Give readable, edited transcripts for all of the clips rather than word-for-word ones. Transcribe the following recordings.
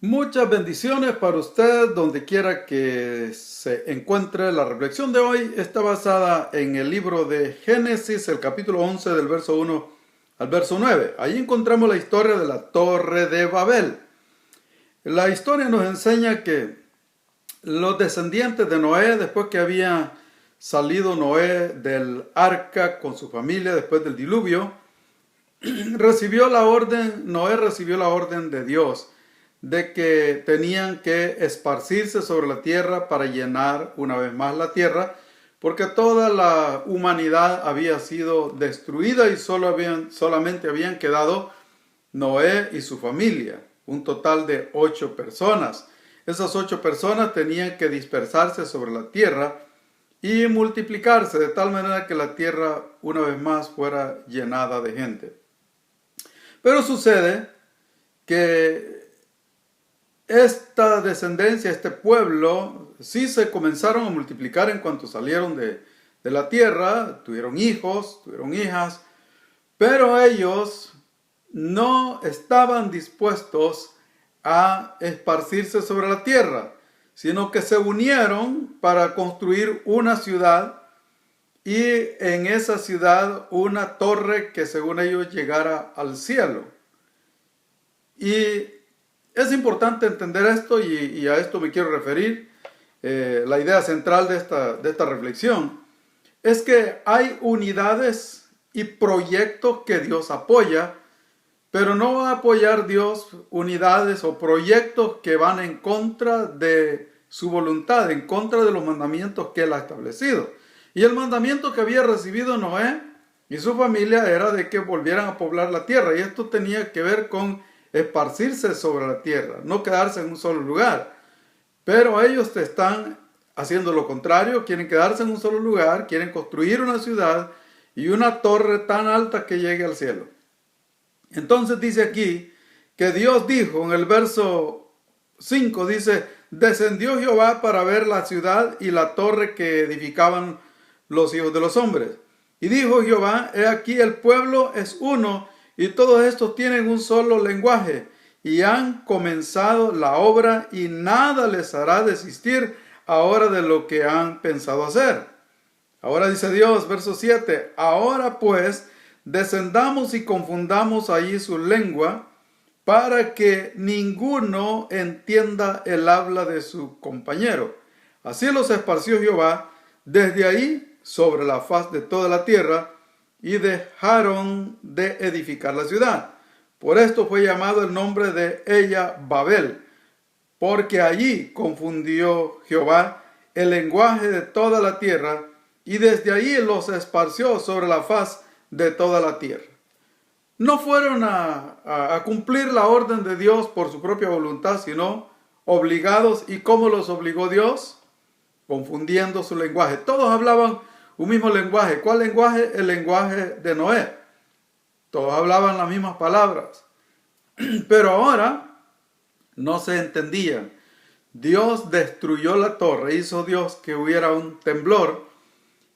Muchas bendiciones para usted donde quiera que se encuentre. La reflexión de hoy está basada en el libro de Génesis, el capítulo 11 del verso 1 al verso 9. Ahí encontramos la historia de la Torre de Babel. La historia nos enseña que los descendientes de Noé, después que había salido Noé del arca con su familia después del diluvio, Noé recibió la orden de Dios de que tenían que esparcirse sobre la tierra para llenar una vez más la tierra, porque toda la humanidad había sido destruida y solamente habían quedado Noé y su familia, un total de 8 personas. Esas 8 personas tenían que dispersarse sobre la tierra y multiplicarse de tal manera que la tierra una vez más fuera llenada de gente. Pero sucede que esta descendencia, este pueblo, sí se comenzaron a multiplicar en cuanto salieron de la tierra, tuvieron hijos, tuvieron hijas, pero ellos no estaban dispuestos a esparcirse sobre la tierra, sino que se unieron para construir una ciudad y en esa ciudad una torre que según ellos llegara al cielo. Y es importante entender esto y a esto me quiero referir. La idea central de esta reflexión es que hay unidades y proyectos que Dios apoya, pero no va a apoyar Dios unidades o proyectos que van en contra de su voluntad, en contra de los mandamientos que Él ha establecido. Y el mandamiento que había recibido Noé y su familia era de que volvieran a poblar la tierra. Y esto tenía que ver con esparcirse sobre la tierra, no quedarse en un solo lugar. Pero ellos te están haciendo lo contrario, quieren quedarse en un solo lugar, quieren construir una ciudad y una torre tan alta que llegue al cielo. Entonces dice aquí que Dios dijo en el verso 5, dice, descendió Jehová para ver la ciudad y la torre que edificaban los hijos de los hombres. Y dijo Jehová, he aquí el pueblo es uno y todos estos tienen un solo lenguaje y han comenzado la obra y nada les hará desistir ahora de lo que han pensado hacer. Ahora dice Dios, verso 7, ahora pues descendamos y confundamos allí su lengua para que ninguno entienda el habla de su compañero. Así los esparció Jehová desde ahí sobre la faz de toda la tierra y dejaron de edificar la ciudad. Por esto fue llamado el nombre de ella Babel, porque allí confundió Jehová el lenguaje de toda la tierra y desde allí los esparció sobre la faz de toda la tierra. No fueron a cumplir la orden de Dios por su propia voluntad, sino obligados. ¿Y cómo los obligó Dios? Confundiendo su lenguaje. Todos hablaban un mismo lenguaje. ¿Cuál lenguaje? El lenguaje de Noé. Todos hablaban las mismas palabras. Pero ahora no se entendían. Dios destruyó la torre, hizo Dios que hubiera un temblor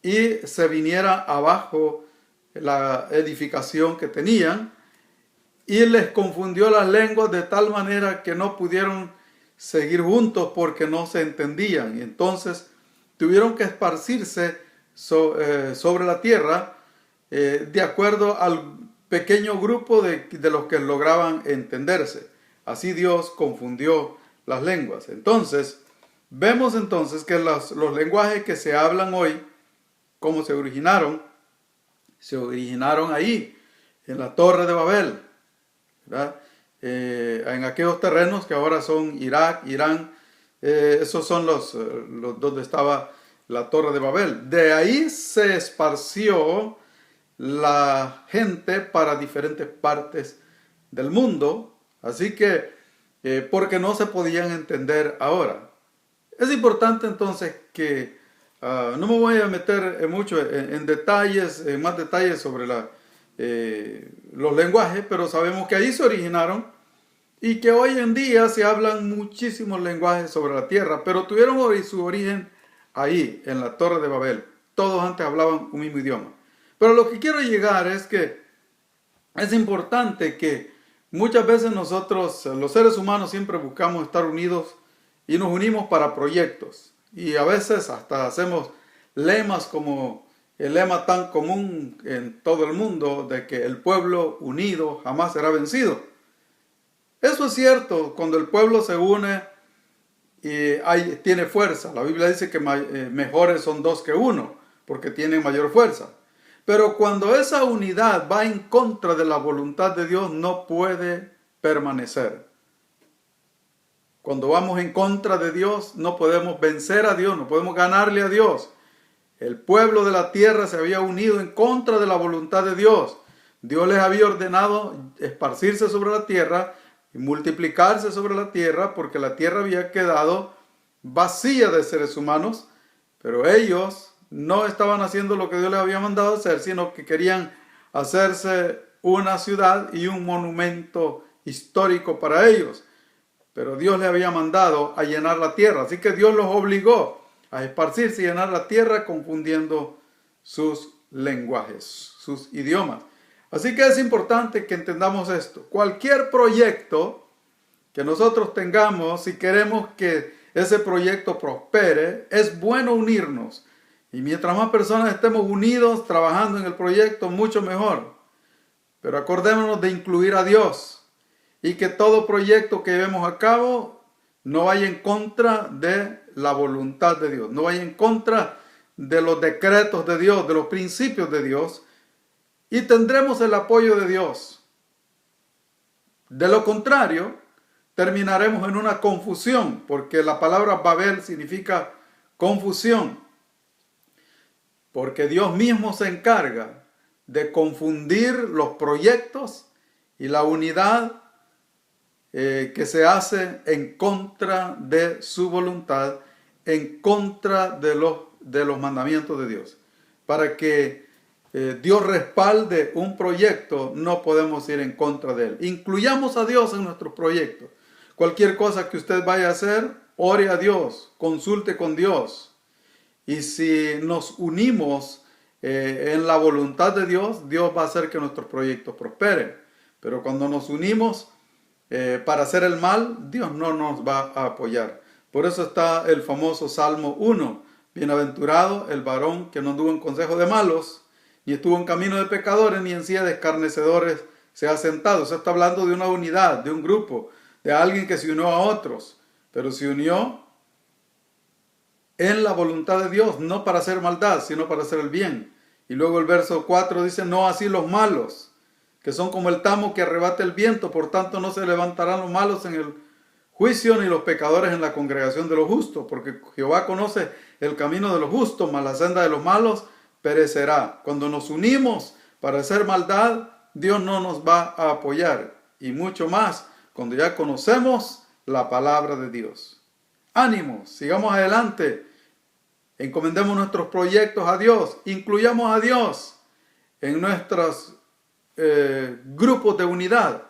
y se viniera abajo la edificación que tenían y les confundió las lenguas de tal manera que no pudieron seguir juntos porque no se entendían. Y entonces tuvieron que esparcirse sobre la tierra de acuerdo al pequeño grupo de los que lograban entenderse. Así Dios confundió las lenguas. Entonces, vemos entonces que los lenguajes que se hablan hoy, cómo se originaron ahí, en la Torre de Babel, ¿verdad? En aquellos terrenos que ahora son Irak, Irán, esos son los donde estaba la Torre de Babel. De ahí se esparció la gente para diferentes partes del mundo, así que porque no se podían entender ahora. Es importante entonces que no me voy a meter mucho en detalles, en más detalles sobre los lenguajes, pero sabemos que ahí se originaron y que hoy en día se hablan muchísimos lenguajes sobre la tierra, pero tuvieron su origen ahí, en la Torre de Babel. Todos antes hablaban un mismo idioma. Pero lo que quiero llegar es que es importante que Muchas veces nosotros, los seres humanos, siempre buscamos estar unidos y nos unimos para proyectos. Y a veces hasta hacemos lemas como el lema tan común en todo el mundo de que el pueblo unido jamás será vencido. Eso es cierto, cuando el pueblo se une y tiene fuerza. La Biblia dice que mejores son dos que uno, porque tienen mayor fuerza. Pero cuando esa unidad va en contra de la voluntad de Dios, no puede permanecer. Cuando vamos en contra de Dios, no podemos vencer a Dios, no podemos ganarle a Dios. El pueblo de la tierra se había unido en contra de la voluntad de Dios. Dios les había ordenado esparcirse sobre la tierra y multiplicarse sobre la tierra, porque la tierra había quedado vacía de seres humanos, pero ellos no estaban haciendo lo que Dios les había mandado hacer, sino que querían hacerse una ciudad y un monumento histórico para ellos. Pero Dios les había mandado a llenar la tierra, así que Dios los obligó a esparcirse y llenar la tierra confundiendo sus lenguajes, sus idiomas. Así que es importante que entendamos esto. Cualquier proyecto que nosotros tengamos, si queremos que ese proyecto prospere, es bueno unirnos. Y mientras más personas estemos unidos trabajando en el proyecto, mucho mejor. Pero acordémonos de incluir a Dios y que todo proyecto que llevemos a cabo no vaya en contra de la voluntad de Dios, no vaya en contra de los decretos de Dios, de los principios de Dios, y tendremos el apoyo de Dios. De lo contrario, terminaremos en una confusión, porque la palabra Babel significa confusión. Porque Dios mismo se encarga de confundir los proyectos y la unidad que se hace en contra de su voluntad, en contra de los mandamientos de Dios. Para que Dios respalde un proyecto, no podemos ir en contra de él. Incluyamos a Dios en nuestros proyectos. Cualquier cosa que usted vaya a hacer, ore a Dios, consulte con Dios. Y si nos unimos en la voluntad de Dios, Dios va a hacer que nuestros proyectos prosperen. Pero cuando nos unimos para hacer el mal, Dios no nos va a apoyar. Por eso está el famoso Salmo 1. Bienaventurado el varón que no anduvo en consejo de malos, ni estuvo en camino de pecadores, ni en silla de escarnecedores se ha sentado. Eso está hablando de una unidad, de un grupo, de alguien que se unió a otros. Pero se unió en la voluntad de Dios, no para hacer maldad, sino para hacer el bien. Y luego el verso 4 dice, no así los malos, que son como el tamo que arrebata el viento, por tanto no se levantarán los malos en el juicio, ni los pecadores en la congregación de los justos, porque Jehová conoce el camino de los justos, mas la senda de los malos perecerá. Cuando nos unimos para hacer maldad, Dios no nos va a apoyar, y mucho más cuando ya conocemos la palabra de Dios. Ánimo, sigamos adelante, encomendemos nuestros proyectos a Dios, incluyamos a Dios en nuestros grupos de unidad.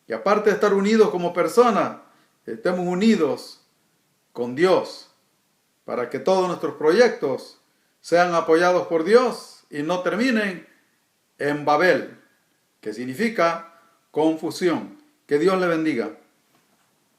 Y aparte de estar unidos como personas, estemos unidos con Dios para que todos nuestros proyectos sean apoyados por Dios y no terminen en Babel, que significa confusión. Que Dios le bendiga.